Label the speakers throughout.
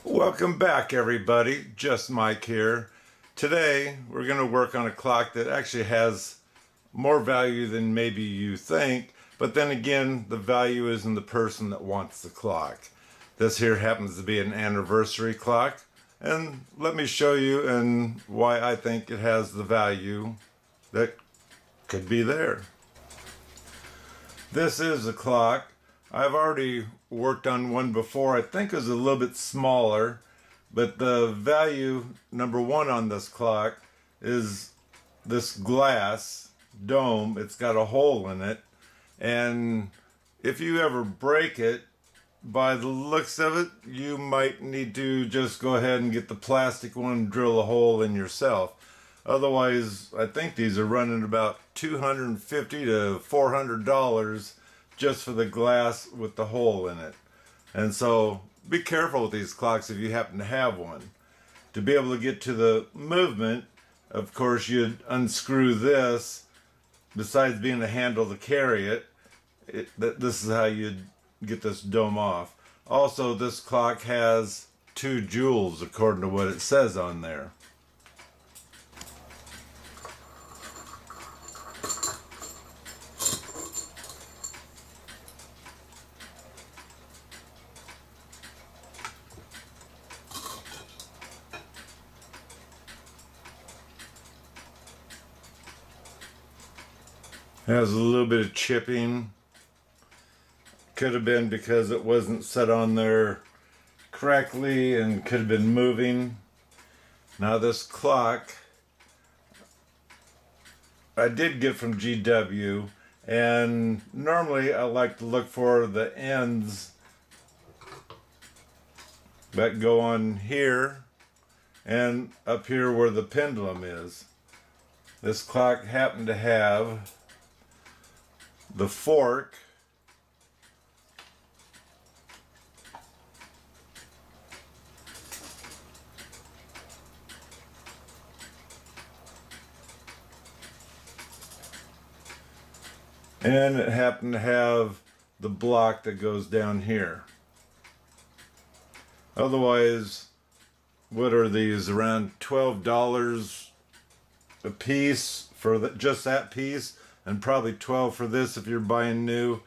Speaker 1: Welcome back, everybody. Just Mike here. Today we're going to work on a clock that actually has more value than maybe you think, but then again, the value is in the person that wants the clock. This here happens to be an anniversary clock, and let me show you and why I think it has the value that could be there. This is a clock. I've already worked on one before. I think it was a little bit smaller, but the value number one on this clock is this glass dome. It's got a hole in it, and if you ever break it, by the looks of it, you might need to just go ahead and get the plastic one and drill a hole in yourself. Otherwise, I think these are running about $250 to $400 just for the glass with the hole in it. And so be careful with these clocks if you happen to have one. To be able to get to the movement, of course, you'd unscrew this. Besides being a handle to carry it, this is how you'd get this dome off. Also, this clock has 2 jewels according to what it says on there. Has a little bit of chipping. Could have been because it wasn't set on there correctly and could have been moving. Now this clock I did get from GW, and normally I like to look for the ends that go on here and up here where the pendulum is. This clock happened to have the fork and it happened to have the block that goes down here. Otherwise, what are these, around $12 a piece for just that piece, and probably $12 for this if you're buying new.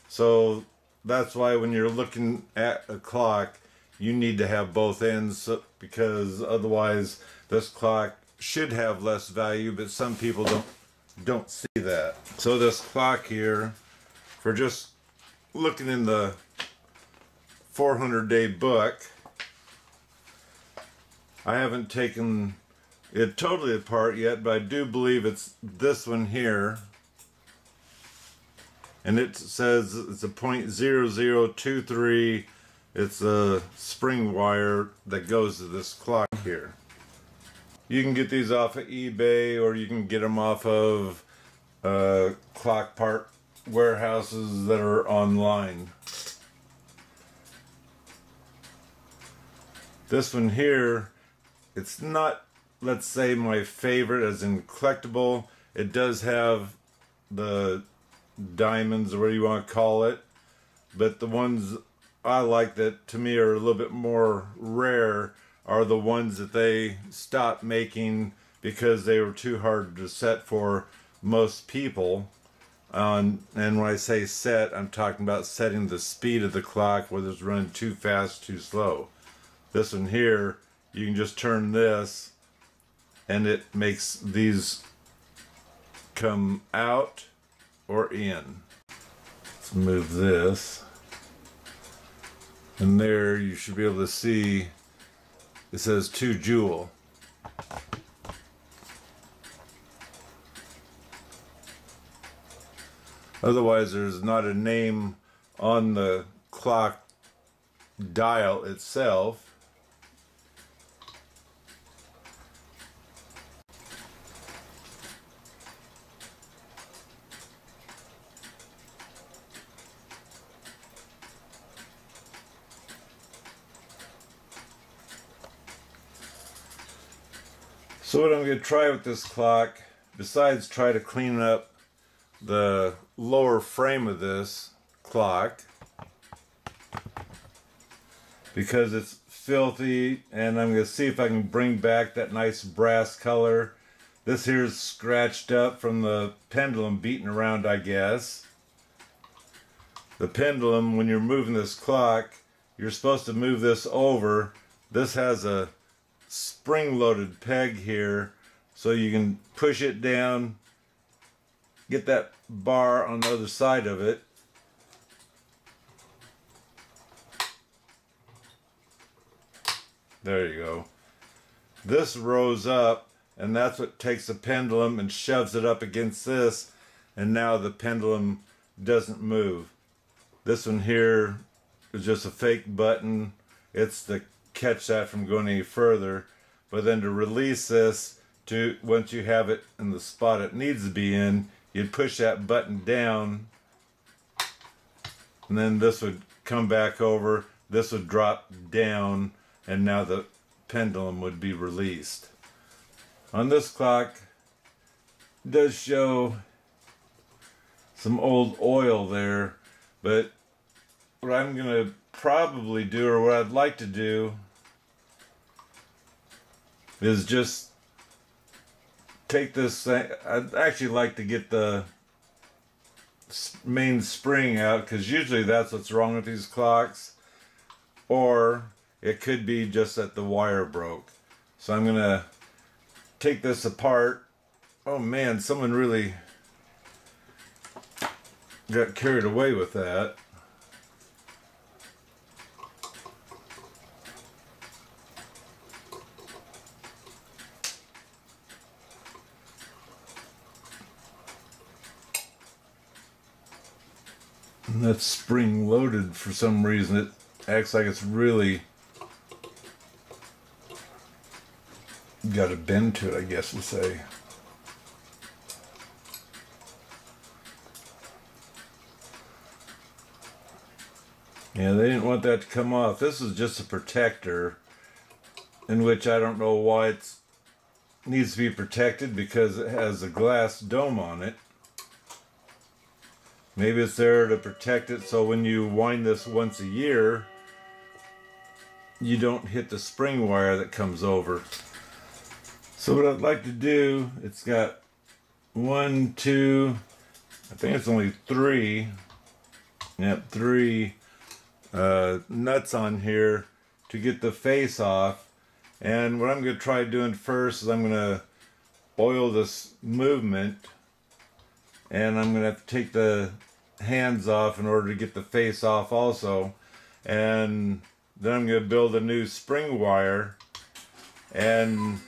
Speaker 1: So that's why when you're looking at a clock, you need to have both ends, because otherwise this clock should have less value, but some people don't see that. So this clock here, for just looking in the 400-day book, I haven't taken it totally apart yet, but I do believe it's this one here. And it says it's a .0023. It's a spring wire that goes to this clock here. You can get these off of eBay, or you can get them off of clock part warehouses that are online. This one here, it's not, let's say, my favorite as in collectible. It does have the diamonds, or what you want to call it, but the ones I like that to me are a little bit more rare are the ones that they stopped making because they were too hard to set for most people. And when I say set, I'm talking about setting the speed of the clock, whether it's running too fast, too slow. This one here, you can just turn this and it makes these come out or in. Let's move this, and there you should be able to see it says 2 jewel. Otherwise there's not a name on the clock dial itself. So what I'm going to try with this clock, besides try to clean up the lower frame of this clock, because it's filthy, and I'm going to see if I can bring back that nice brass color. This here's scratched up from the pendulum beating around, I guess. The pendulum, when you're moving this clock, you're supposed to move this over. This has a spring-loaded peg here, so you can push it down, get that bar on the other side of it. There you go. This rose up, and that's what takes the pendulum and shoves it up against this, and now the pendulum doesn't move. This one here is just a fake button. It's to catch that from going any further. But then to release this, once you have it in the spot it needs to be in, you'd push that button down, and then this would come back over, this would drop down, and now the pendulum would be released. On this clock, it does show some old oil there, but what I'm going to probably do, or what I'd like to do, is just take this thing. I'd actually like to get the main spring out, because usually that's what's wrong with these clocks, or it could be just that the wire broke. So I'm gonna take this apart. Oh man, someone really got carried away with that. And that's spring loaded for some reason. It acts like it's really got a bend to it, I guess we'll say. Yeah, they didn't want that to come off. This is just a protector, in which I don't know why it needs to be protected, because it has a glass dome on it. Maybe it's there to protect it so when you wind this once a year, you don't hit the spring wire that comes over. So what I'd like to do, it's got 1, 2, I think it's only 3, yep, 3 nuts on here to get the face off. And what I'm going to try doing first is I'm going to oil this movement, and I'm going to have to take the hands off in order to get the face off also. And then I'm going to build a new spring wire and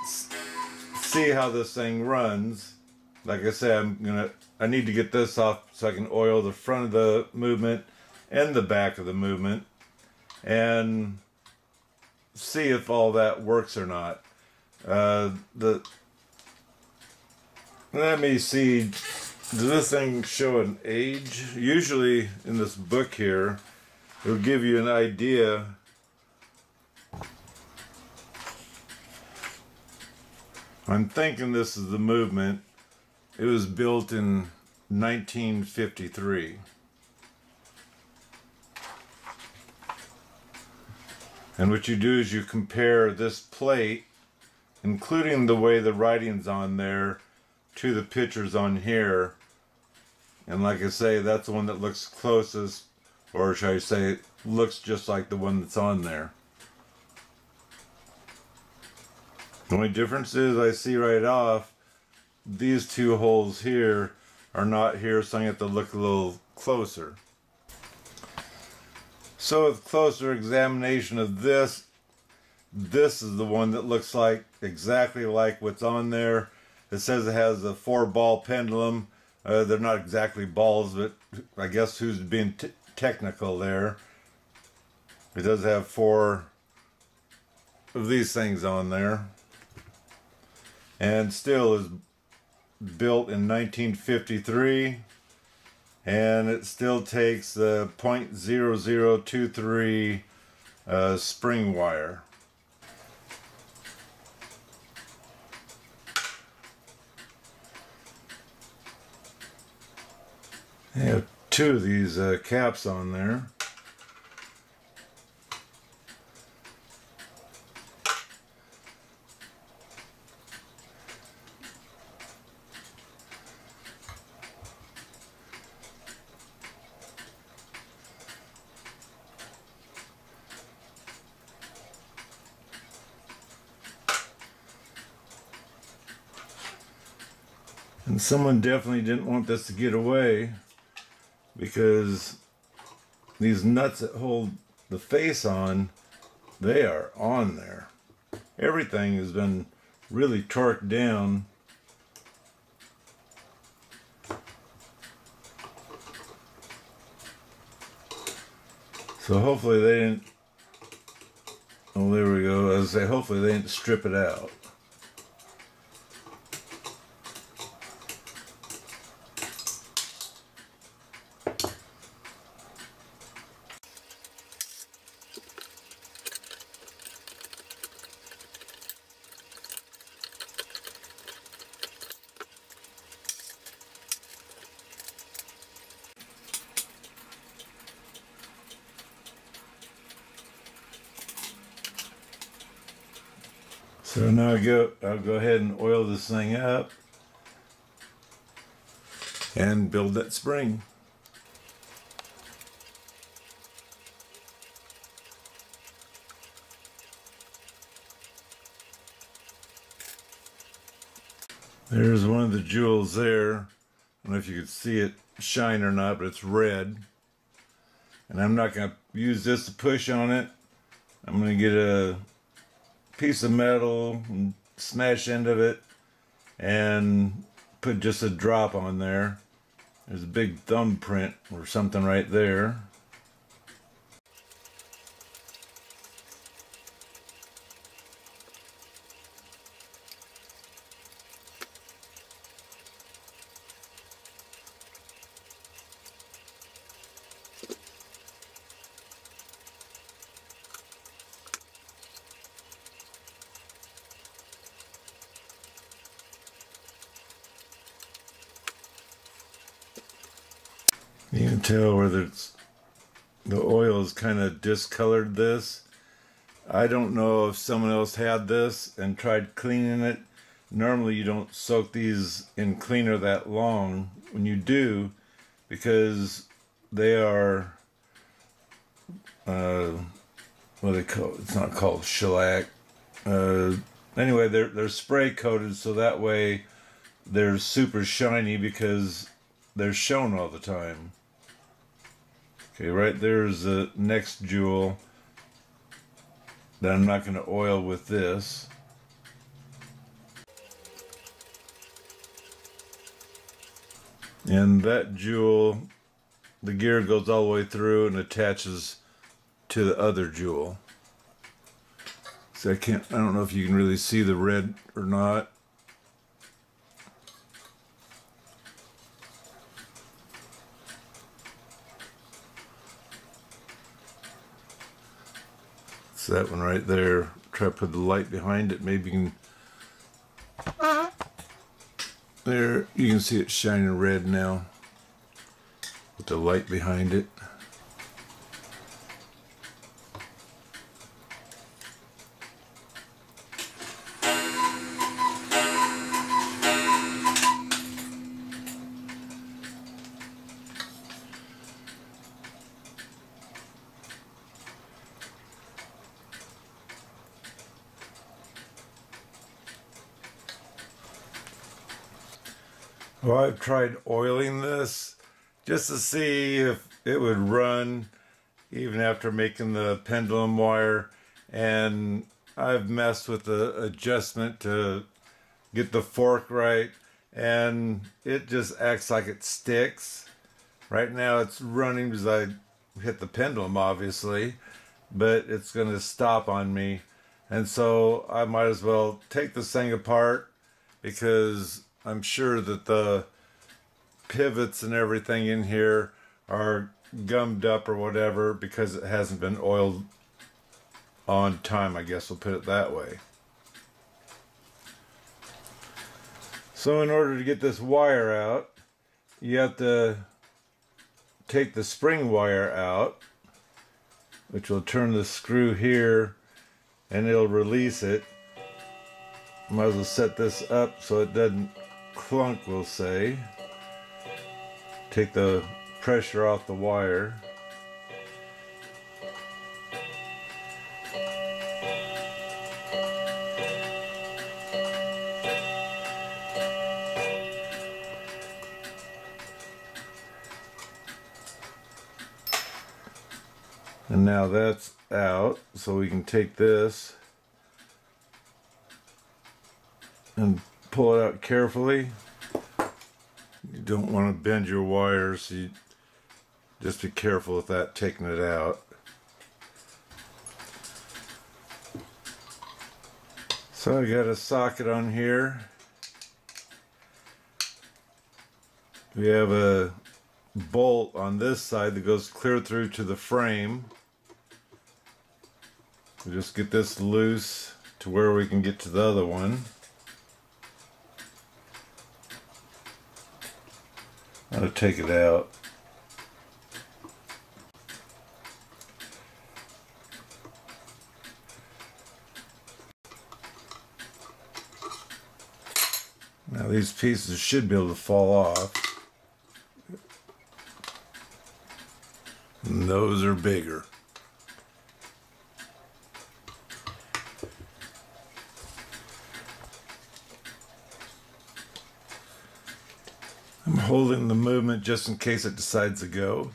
Speaker 1: see how this thing runs. Like I said, I need to get this off so I can oil the front of the movement and the back of the movement and see if all that works or not. Let me see, does this thing show an age? Usually in this book here, it'll give you an idea. I'm thinking this is the movement. It was built in 1953. And what you do is you compare this plate, including the way the writing's on there, to the pictures on here. And like I say, that's the one that looks closest, or should I say, looks just like the one that's on there. The only difference is I see right off, these two holes here are not here, so I have to look a little closer. So with closer examination of this is the one that looks like exactly like what's on there. It says it has a 4-ball pendulum. They're not exactly balls, but I guess who's being technical there. It does have 4 of these things on there. And still is built in 1953. And it still takes the .0023 spring wire. I have 2 of these caps on there. And someone definitely didn't want this to get away, because these nuts that hold the face on, they are on there. Everything has been really torqued down. So hopefully they didn't, oh there we go, as I say, hopefully they didn't strip it out. So now I'll go ahead and oil this thing up and build that spring. There's one of the jewels there. I don't know if you could see it shine or not, but it's red. And I'm not going to use this to push on it. I'm going to get a piece of metal and smash end of it and put just a drop on there. There's a big thumbprint or something right there. You can tell whether it's the oil is kind of discolored this. I don't know if someone else had this and tried cleaning it. Normally you don't soak these in cleaner that long. When you do, because they are what do they call it? It's not called shellac. Anyway, they're spray coated, so that way they're super shiny because they're shown all the time. Okay, right there's the next jewel that I'm not going to oil with this. And that jewel, the gear goes all the way through and attaches to the other jewel. So I don't know if you can really see the red or not. It's that one right there. Try to put the light behind it. Maybe you can. There, you can see it shining red now with the light behind it. Well, I've tried oiling this just to see if it would run even after making the pendulum wire, and I've messed with the adjustment to get the fork right, and it just acts like it sticks. Right now it's running because I hit the pendulum obviously, but it's going to stop on me, and so I might as well take this thing apart, because I'm sure that the pivots and everything in here are gummed up or whatever because it hasn't been oiled on time, I guess we'll put it that way. So in order to get this wire out, you have to take the spring wire out, which will turn the screw here and it'll release it. Might as well set this up so it doesn't clunk, we'll say. Take the pressure off the wire. now that's out, so we can take this and pull it out carefully. You don't want to bend your wires, so you just be careful with that, taking it out. So I got a socket on here. We have a bolt on this side that goes clear through to the frame. We just get this loose to where we can get to the other one. I'll take it out. Now these pieces should be able to fall off. And those are bigger. I'm holding the movement just in case it decides to go.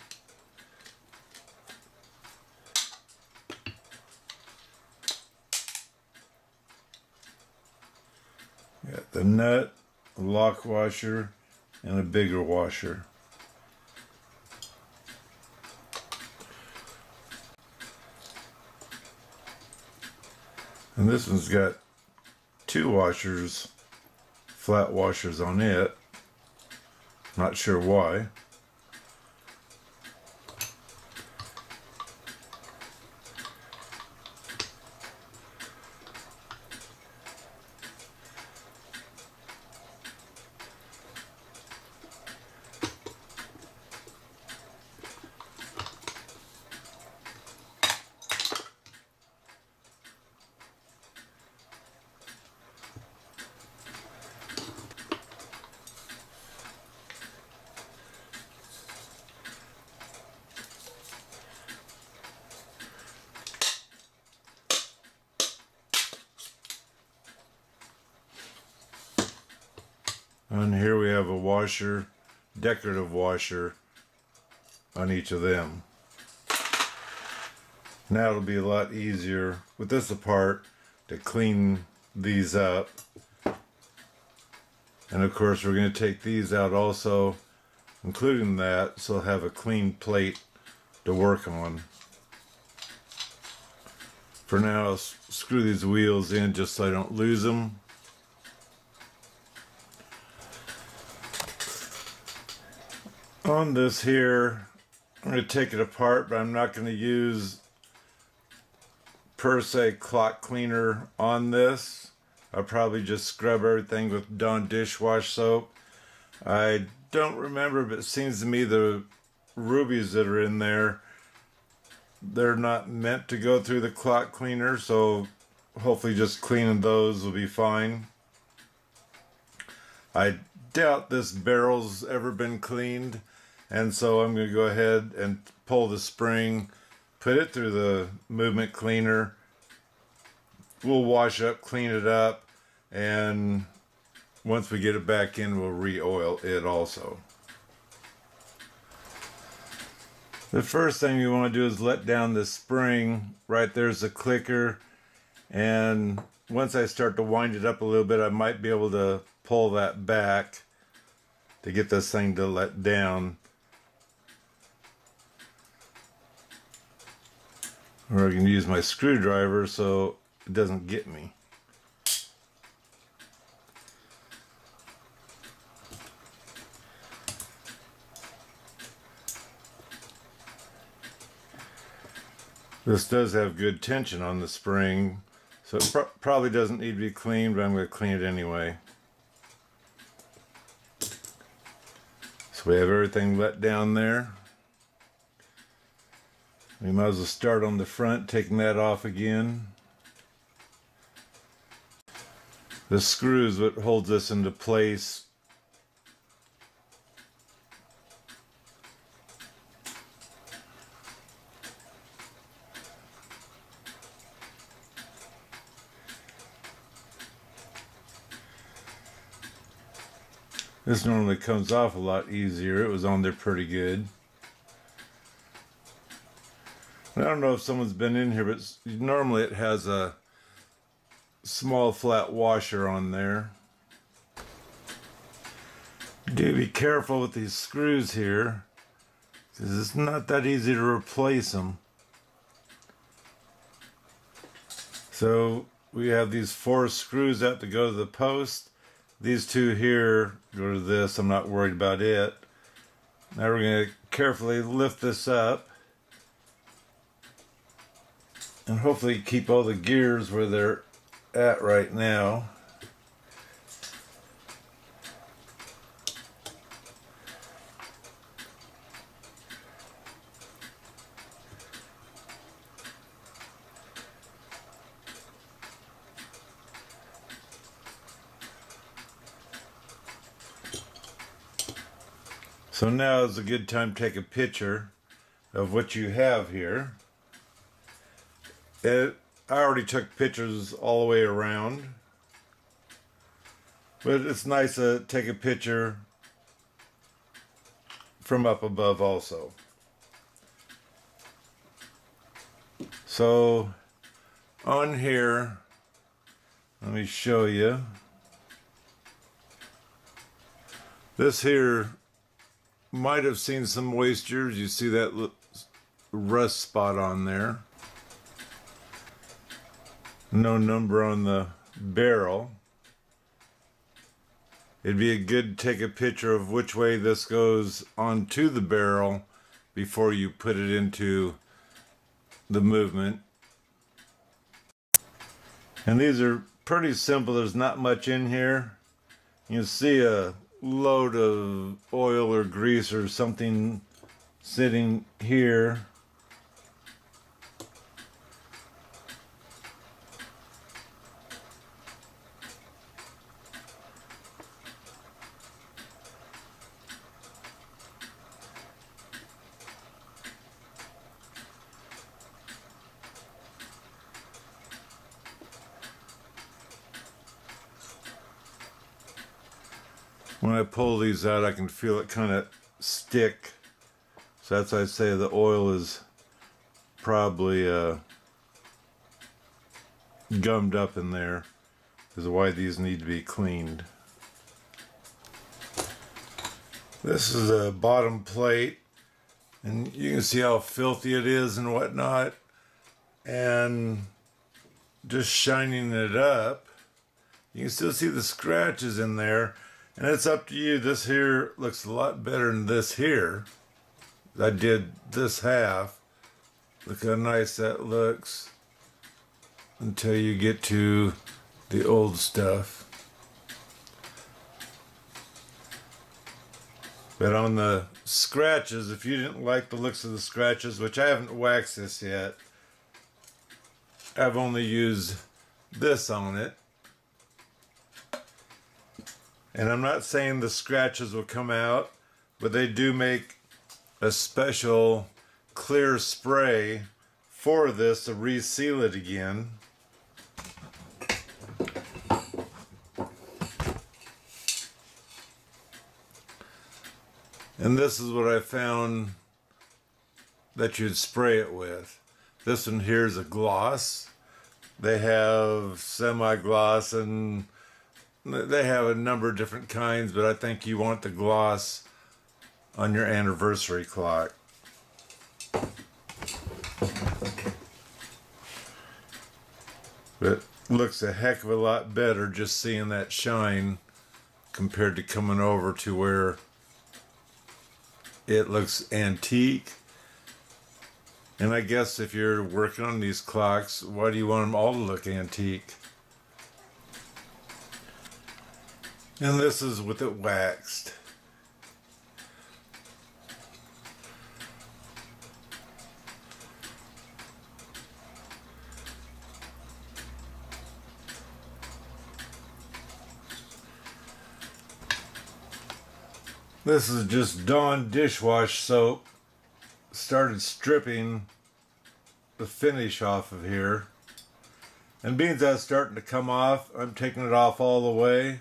Speaker 1: Got the nut, a lock washer, and a bigger washer. And this one's got two washers, flat washers on it. Not sure why. And here we have a washer, decorative washer on each of them. Now it'll be a lot easier with this apart to clean these up. And of course we're going to take these out also, including that, so I'll have a clean plate to work on. For now I'll screw these wheels in just so I don't lose them. On this here, I'm going to take it apart, but I'm not going to use per se clock cleaner on this. I'll probably just scrub everything with Dawn dishwash soap. I don't remember, but it seems to me the rubies that are in there, they're not meant to go through the clock cleaner, so hopefully just cleaning those will be fine. I doubt this barrel's ever been cleaned. And so I'm going to go ahead and pull the spring, put it through the movement cleaner. We'll wash up, clean it up, and once we get it back in, we'll re-oil it also. The first thing you want to do is let down the spring. Right there's the clicker. And once I start to wind it up a little bit, I might be able to pull that back to get this thing to let down. Or I can use my screwdriver so it doesn't get me. This does have good tension on the spring, so it probably doesn't need to be cleaned, but I'm going to clean it anyway. So we have everything let down there. We might as well start on the front, taking that off again. The screw is what holds this into place. This normally comes off a lot easier. It was on there pretty good. I don't know if someone's been in here, but normally it has a small flat washer on there. Do be careful with these screws here, because it's not that easy to replace them. So we have these 4 screws that to go to the post. These 2 here go to this. I'm not worried about it. Now we're going to carefully lift this up and hopefully keep all the gears where they're at right now. So now is a good time to take a picture of what you have here. I already took pictures all the way around, but it's nice to take a picture from up above also. So on here, let me show you. This here might have seen some moisture. You see that rust spot on there. No number on the barrel. It'd be good to take a picture of which way this goes onto the barrel before you put it into the movement. And these are pretty simple. There's not much in here. You see a load of oil or grease or something sitting here. When I pull these out, I can feel it kind of stick. So that's why I say the oil is probably gummed up in there. This is why these need to be cleaned. This is a bottom plate, and you can see how filthy it is and whatnot. And just shining it up, you can still see the scratches in there. And it's up to you. This here looks a lot better than this here. I did this half. Look how nice that looks until you get to the old stuff. But on the scratches, if you didn't like the looks of the scratches, which I haven't waxed this yet, I've only used this on it. And I'm not saying the scratches will come out, but they do make a special clear spray for this to reseal it again. And this is what I found that you'd spray it with. This one here is a gloss. They have semi-gloss and they have a number of different kinds, but I think you want the gloss on your anniversary clock. But it looks a heck of a lot better just seeing that shine compared to coming over to where it looks antique. And I guess if you're working on these clocks, why do you want them all to look antique? And this is with it waxed. This is just Dawn dishwash soap. Started stripping the finish off of here. And being that's starting to come off, I'm taking it off all the way.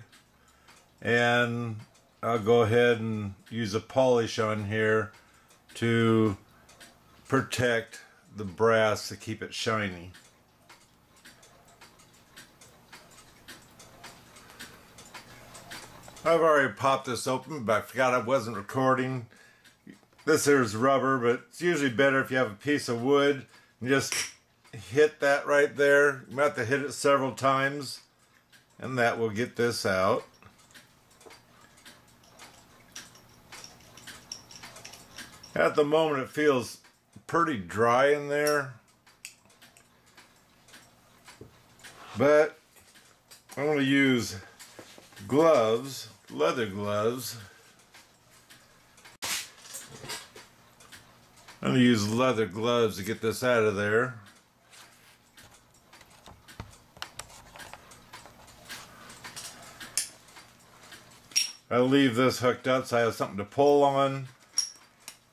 Speaker 1: And I'll go ahead and use a polish on here to protect the brass to keep it shiny. I've already popped this open, but I forgot I wasn't recording. This here is rubber, but it's usually better if you have a piece of wood and just hit that right there. You might have to hit it several times, and that will get this out. At the moment it feels pretty dry in there, but I'm going to use gloves, leather gloves. I'm going to use leather gloves to get this out of there. I leave this hooked up so I have something to pull on.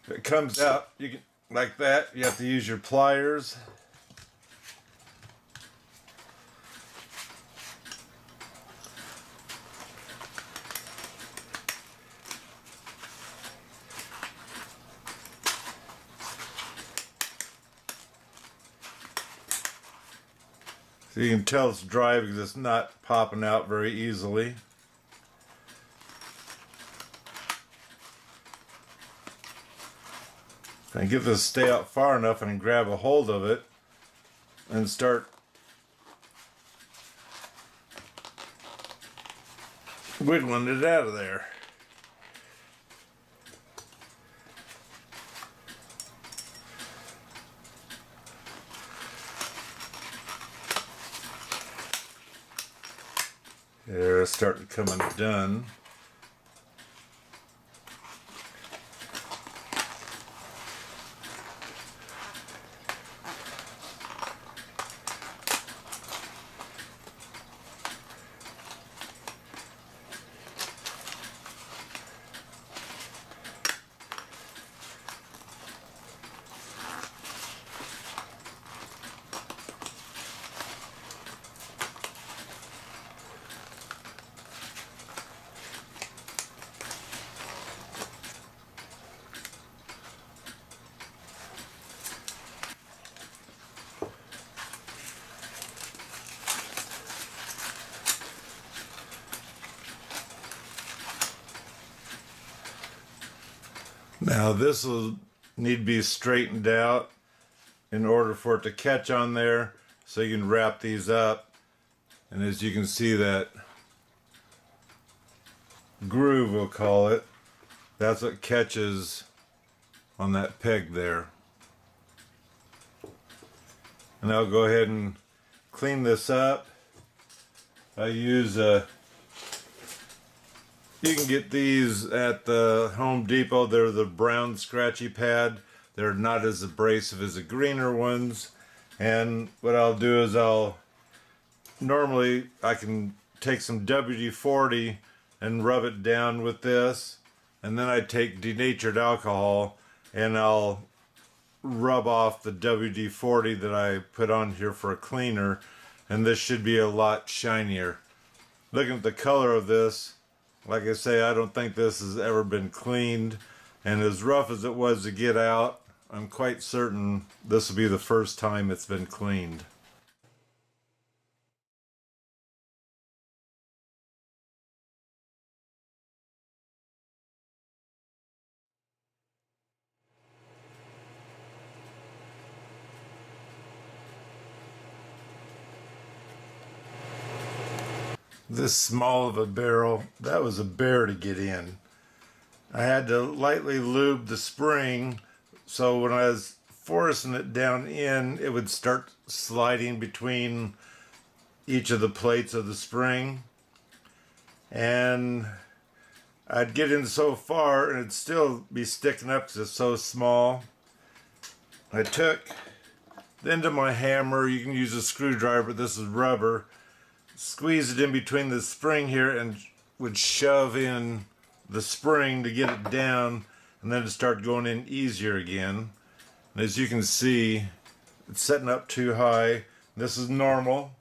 Speaker 1: If it comes out, you can, like that, you have to use your pliers. So you can tell it's dry because it's not popping out very easily. If I get this to stay out far enough, I can grab a hold of it and start wiggling it out of there. There, it's starting to come undone. Now this will need to be straightened out in order for it to catch on there, so you can wrap these up. And as you can see, that groove, we'll call it, that's what catches on that peg there. And I'll go ahead and clean this up. I use you can get these at the Home Depot. They're the brown scratchy pad. They're not as abrasive as the greener ones. And what I'll do is normally I can take some WD-40 and rub it down with this. And then I take denatured alcohol and I'll rub off the WD-40 that I put on here for a cleaner. And this should be a lot shinier. Looking at the color of this, like I say, I don't think this has ever been cleaned, and as rough as it was to get out, I'm quite certain this will be the first time it's been cleaned. This small of a barrel, that was a bear to get in. I had to lightly lube the spring, so when I was forcing it down in, it would start sliding between each of the plates of the spring. And I'd get in so far and it'd still be sticking up because it's so small. I took the end of my hammer, you can use a screwdriver, this is rubber, squeeze it in between the spring here and would shove in the spring to get it down, and then it started going in easier again. And as you can see, it's setting up too high. This is normal.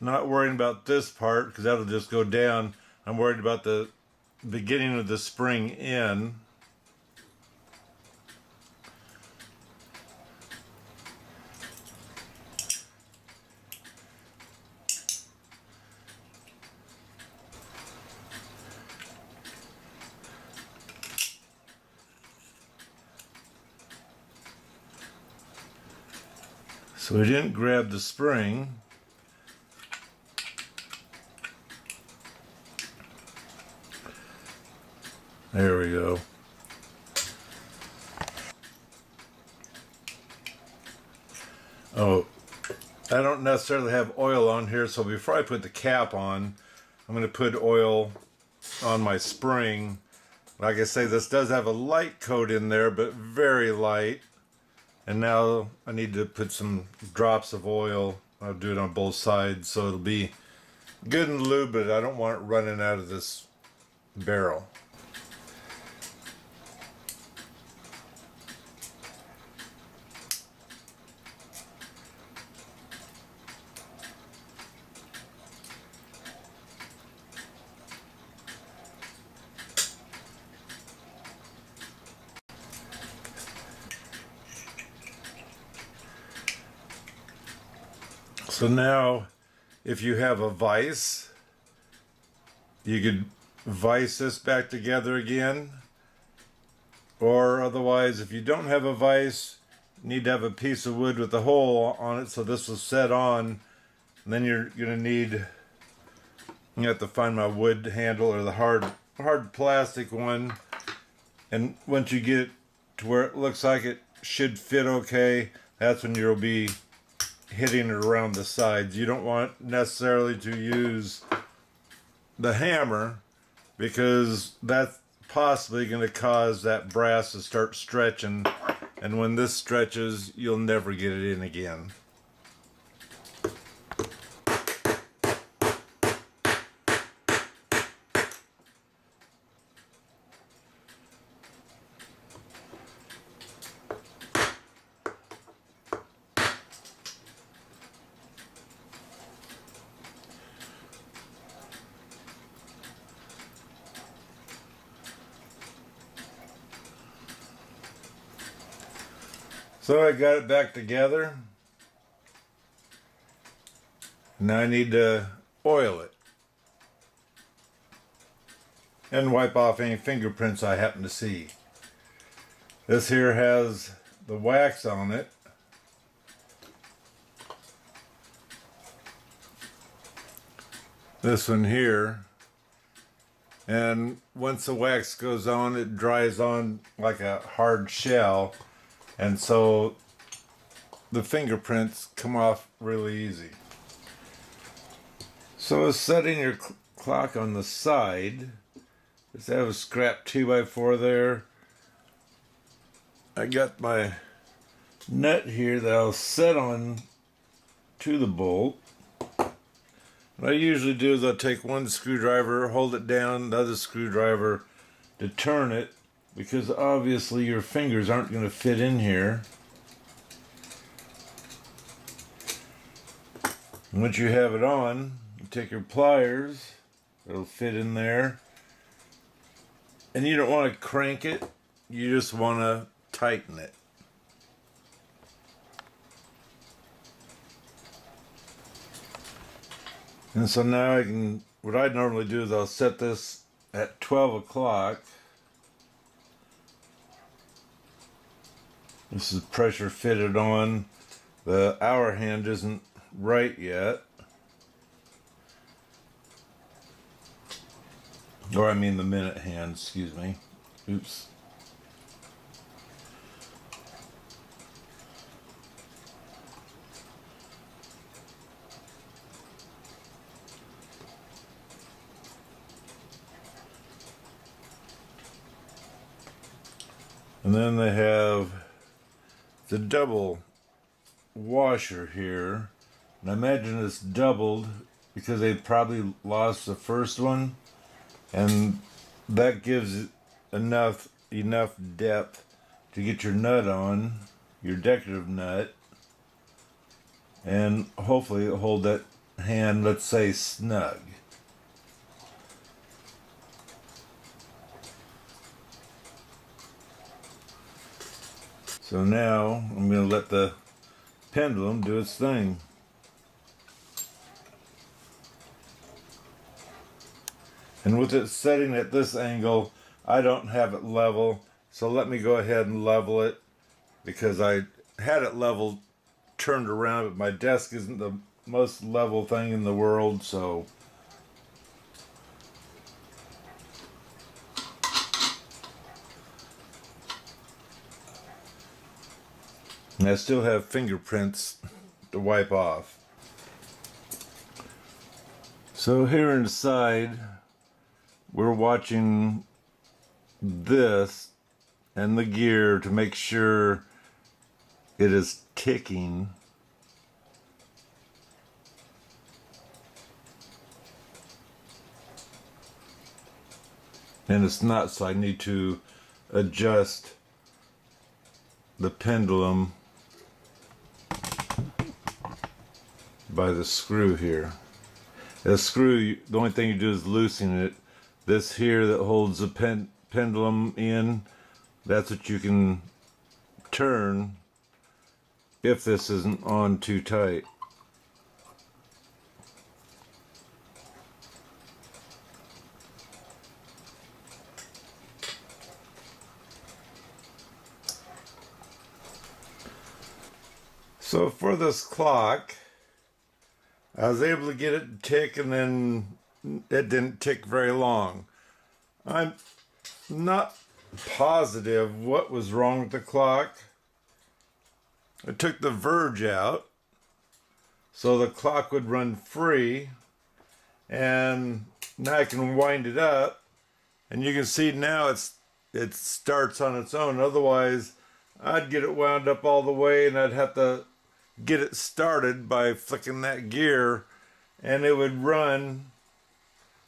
Speaker 1: not worrying about this part because that'll just go down. I'm worried about the beginning of the spring in. So we didn't grab the spring. There we go. Oh, I don't necessarily have oil on here, so before I put the cap on, I'm going to put oil on my spring. Like I say, this does have a light coat in there, but very light. And now I need to put some drops of oil. I'll do it on both sides so it'll be good and lube, but I don't want it running out of this barrel. So now, if you have a vise, you could vise this back together again. Or otherwise, if you don't have a vise, you need to have a piece of wood with a hole on it so this will set on. And then you're going to need, you have to find my wood handle or the hard plastic one. And once you get it to where it looks like it should fit okay, that's when you'll be hitting it around the sides. You don't want necessarily to use the hammer because that's possibly going to cause that brass to start stretching, and when this stretches, you'll never get it in again. So I got it back together. Now I need to oil it and wipe off any fingerprints I happen to see. This here has the wax on it. This one here. And once the wax goes on, it dries on like a hard shell. And so the fingerprints come off really easy. So setting your clock on the side, just have a scrap 2x4 there. I got my nut here that I'll set on to the bolt. What I usually do is I'll take one screwdriver, hold it down, the other screwdriver to turn it, because obviously your fingers aren't going to fit in here. And once you have it on, you take your pliers, it'll fit in there. And you don't want to crank it, you just want to tighten it. And so now I can, what I normally do is I'll set this at 12 o'clock. This is pressure fitted on. The hour hand isn't right yet. Or I mean the minute hand, excuse me. Oops. And then they have the double washer here. And I imagine it's doubled because they probably lost the first one. And that gives it enough depth to get your nut on, your decorative nut. And hopefully it'll hold that hand, let's say, snug. So now I'm going to let the pendulum do its thing. And with it setting at this angle, I don't have it level, so let me go ahead and level it, because I had it leveled, turned around, but my desk isn't the most level thing in the world, so and I still have fingerprints to wipe off. So here inside, we're watching this and the gear to make sure it is ticking. And it's not, so I need to adjust the pendulum by the screw here. The screw, the only thing you do is loosen it. This here that holds the pendulum in, that's what you can turn if this isn't on too tight. So for this clock, I was able to get it to tick, and then it didn't tick very long. I'm not positive what was wrong with the clock. I took the verge out so the clock would run free, and now I can wind it up, and you can see now it starts on its own. Otherwise, I'd get it wound up all the way, and I'd have to get it started by flicking that gear, and it would run.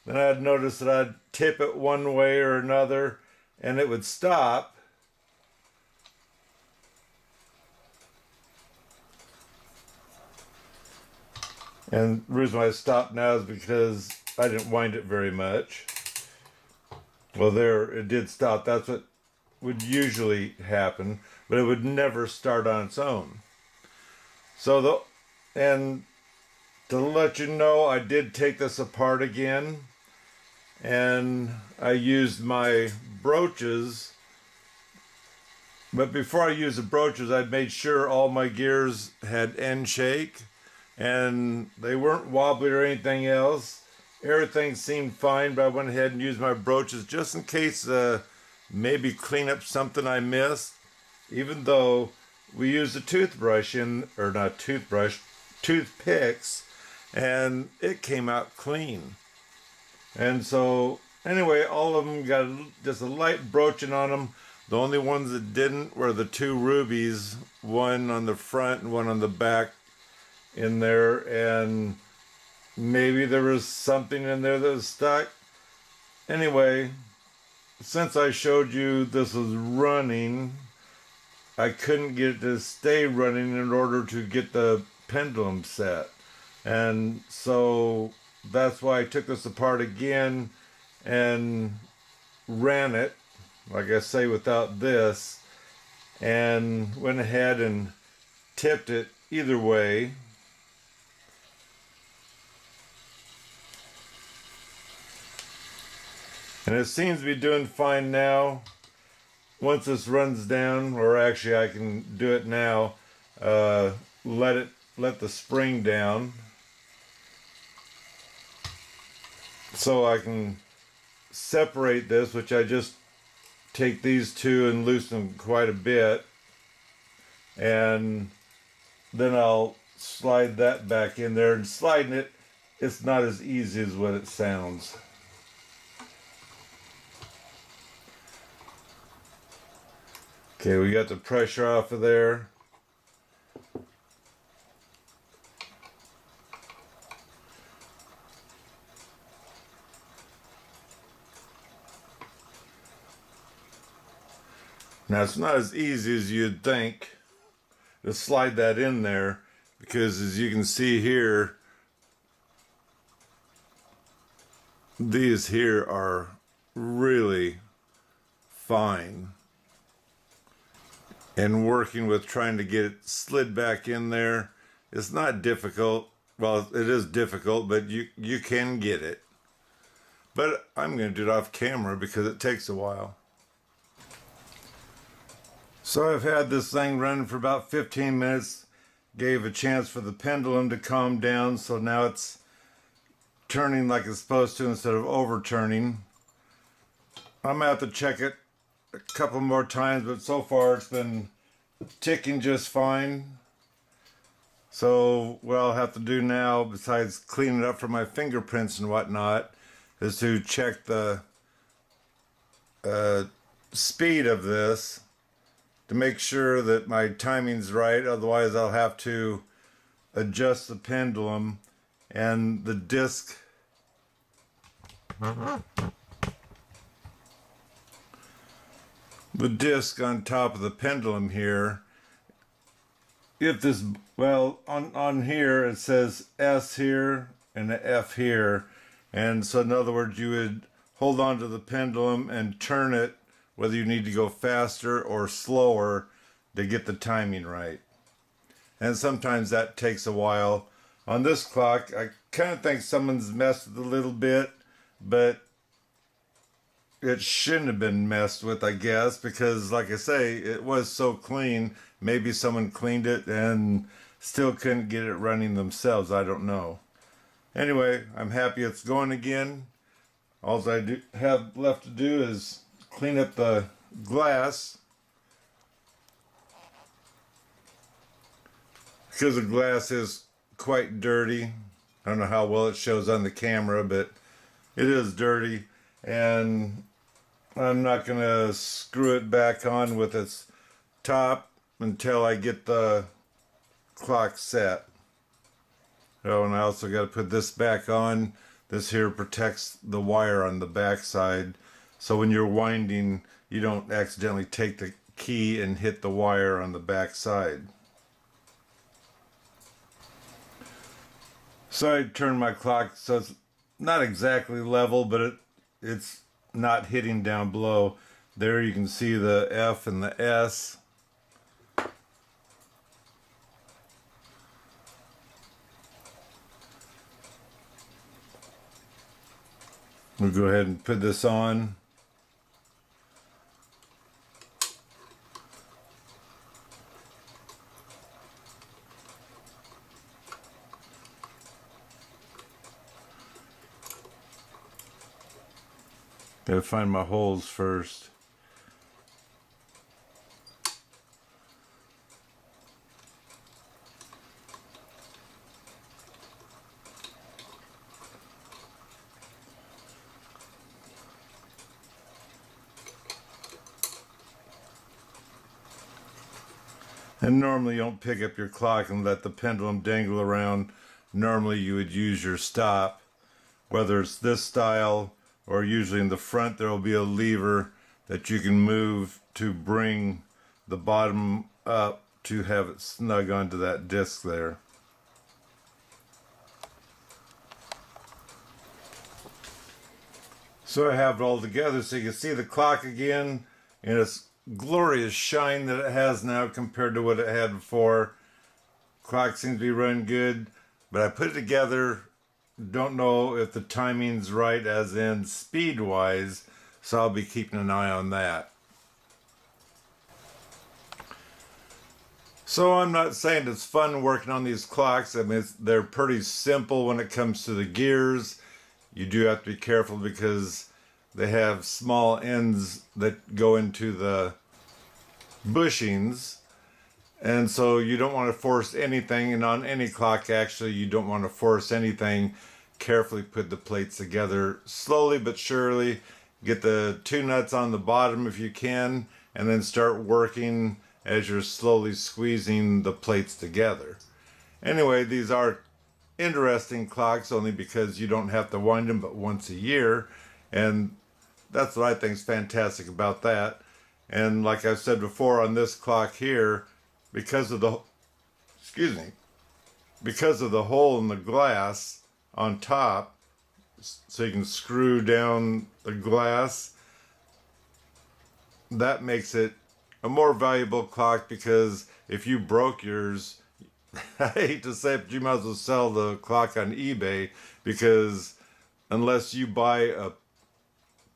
Speaker 1: Then I'd notice that I'd tip it one way or another, and it would stop. And the reason why I stopped now is because I didn't wind it very much. Well, there, it did stop. That's what would usually happen, but it would never start on its own. So and to let you know, I did take this apart again, and I used my brooches. But before I used the brooches, I made sure all my gears had end shake, and they weren't wobbly or anything else. Everything seemed fine, but I went ahead and used my brooches just in case maybe clean up something I missed, even though we used a toothbrush toothpicks, and it came out clean. And so anyway, all of them got just a light broaching on them. The only ones that didn't were the two rubies, one on the front and one on the back in there, and maybe there was something in there that was stuck. Anyway, since I showed you this was running, I couldn't get it to stay running in order to get the pendulum set. And so that's why I took this apart again and ran it, like I say, without this, and went ahead and tipped it either way. And it seems to be doing fine now. Once this runs down, or actually I can do it now, let the spring down so I can separate this, which I just take these two and loosen them quite a bit, and then I'll slide that back in there. And sliding it's not as easy as what it sounds. Okay, we got the pressure off of there. Now, it's not as easy as you'd think to slide that in there, because as you can see here, These here are really fine, and working with trying to get it slid back in there, it's not difficult. Well, it is difficult, but you can get it. But I'm going to do it off camera because it takes a while. So I've had this thing running for about 15 minutes, gave a chance for the pendulum to calm down, so now it's turning like it's supposed to instead of overturning. I'm going to have to check it a couple more times, but so far it's been ticking just fine. So what I'll have to do now, besides cleaning it up for my fingerprints and whatnot, is to check the speed of this to make sure that my timing's right. Otherwise I'll have to adjust the pendulum and the disc. The disc on top of the pendulum here, if this, well, on here it says S here and an F here, and so in other words you would hold on to the pendulum and turn it whether you need to go faster or slower to get the timing right. And sometimes that takes a while. On this clock I kind of think someone's messed with a little bit, but it shouldn't have been messed with, I guess, because like I say, it was so clean. Maybe someone cleaned it and still couldn't get it running themselves. I don't know. Anyway, I'm happy it's going again. All I have left to do is clean up the glass, because the glass is quite dirty. I don't know how well it shows on the camera, but it is dirty, and I'm not going to screw it back on with its top until I get the clock set. Oh, and I also got to put this back on. This here protects the wire on the back side, so when you're winding, you don't accidentally take the key and hit the wire on the back side. So I turned my clock so it's not exactly level, but it's not hitting down below. There you can see the F and the S. We'll go ahead and put this on. Gotta find my holes first. And normally you don't pick up your clock and let the pendulum dangle around. Normally you would use your stop, whether it's this style or usually in the front there will be a lever that you can move to bring the bottom up to have it snug onto that disc there. So I have it all together so you can see the clock again and its glorious shine that it has now compared to what it had before. Clock seems to be running good, but I put it together. Don't know if the timing's right as in speed wise, so I'll be keeping an eye on that. So I'm not saying it's fun working on these clocks. I mean, they're pretty simple when it comes to the gears. You do have to be careful because they have small ends that go into the bushings, and so you don't want to force anything, and on any clock actually you don't want to force anything. Carefully put the plates together slowly but surely. Get the two nuts on the bottom if you can, and then start working as you're slowly squeezing the plates together. Anyway, these are interesting clocks only because you don't have to wind them but once a year, and that's what I think is fantastic about that. And like I said before, on this clock here, because of the hole in the glass on top, so you can screw down the glass. That makes it a more valuable clock, because if you broke yours, I hate to say it, but you might as well sell the clock on eBay, because unless you buy a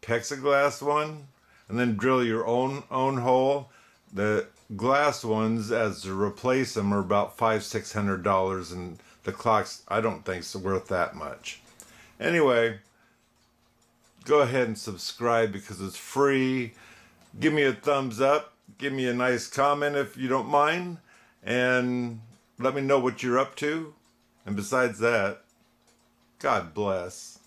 Speaker 1: plexiglass one and then drill your own hole, the glass ones, as to replace them, are about $500–600, and the clocks I don't think is worth that much. Anyway, go ahead and subscribe because it's free. Give me a thumbs up, give me a nice comment if you don't mind, and let me know what you're up to. And besides that, God bless.